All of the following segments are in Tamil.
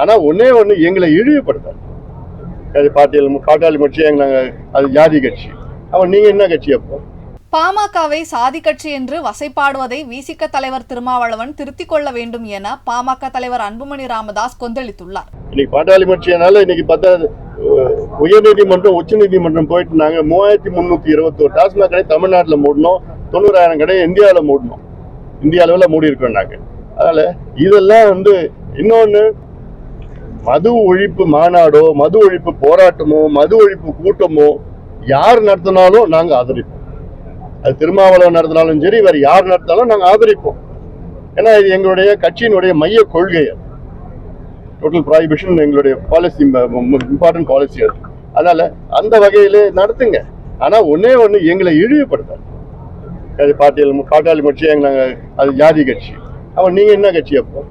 ஆனா ஒன்னே ஒண்ணு எங்களை இழிவுபடுத்தாது. பாட்டாளி கட்சி அது ஜாதி கட்சி. அவன் நீங்க என்ன கட்சி? அப்போ பாமகவை சாதி கட்சி என்று வசைப்பாடுவதை விசிக தலைவர் திருமாவளவன் திருத்திக் கொள்ள வேண்டும் என பாமக தலைவர் அன்புமணி ராமதாஸ் கொந்தளித்துள்ளார். இன்னைக்கு பாட்டாளி கட்சியினால இன்னைக்கு உயர்நீதிமன்றம் உச்ச நீதிமன்றம் போயிட்டு நாங்க 3321 டாஸ்மாக் கடை தமிழ்நாட்டில் மூடணும், 90,000 கடை இந்தியாவில் மூடணும், இந்திய அளவில் மூடி இருக்கோம் நாங்க. அதனால இதெல்லாம் இன்னொன்னு, மது ஒழிப்பு மாநாடோ மது ஒழிப்பு போராட்டமோ மது ஒழிப்பு கூட்டமோ யார் நடத்தினாலும் நாங்க ஆதரிப்போம். அது திருமாவளவன் நடத்தினாலும் சரி, வேற யார் நடத்தினாலும் நாங்க ஆதரிப்போம். ஏன்னா இது எங்களுடைய கட்சியினுடைய மைய கொள்கை. டோட்டல் ப்ராஹிபிஷன் எங்களுடைய பாலிசி, இம்பார்ட்டன்ட் பாலிசி. அது அதனால அந்த வகையில நடத்துங்க. ஆனா ஒன்னே ஒண்ணு எங்களை இழிவுபடுத்தாது. பாட்டாளி கட்சி அது ஜாதி கட்சி. அவன் நீங்க என்ன கட்சி? அப்போ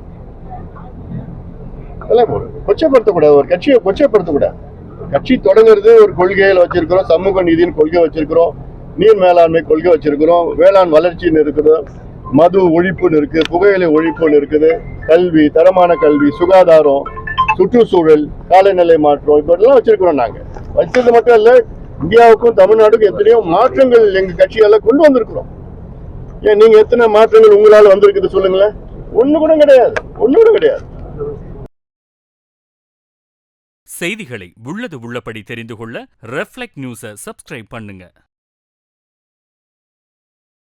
அதெல்லாம் கொச்சப்படுத்தக்கூடாது, ஒரு கட்சியை கொச்சப்படுத்தக்கூடாது. கட்சி தொடங்குறது ஒரு கொள்கையில வச்சிருக்கிறோம், சமூக நீதியின் கொள்கை வச்சிருக்கிறோம், நீர் மேலாண்மை கொள்கை வச்சிருக்கிறோம், வேளாண் வளர்ச்சின்னு இருக்குது, மது ஒழிப்புன்னு இருக்கு, புகையிலை ஒழிப்புன்னு இருக்குது, கல்வி, தரமான கல்வி, சுகாதாரம், சுற்றுச்சூழல், காலநிலை மாற்றம், இப்பெல்லாம் வச்சிருக்கிறோம். நாங்க வச்சது மட்டும் இல்ல, இந்தியாவுக்கும் தமிழ்நாட்டுக்கும் எத்தனையோ மாற்றங்கள் எங்க கட்சியால கொண்டு வந்திருக்கிறோம். ஏன் நீங்க எத்தனை மாற்றங்கள் உங்களால வந்திருக்குது சொல்லுங்களேன்? ஒண்ணு கூட கிடையாது. செய்திகளை உள்ளது உள்ளபடி தெரிந்து கொள்ள ரெஃப்ளெக்ட் நியூஸை சப்ஸ்கிரைப் பண்ணுங்க.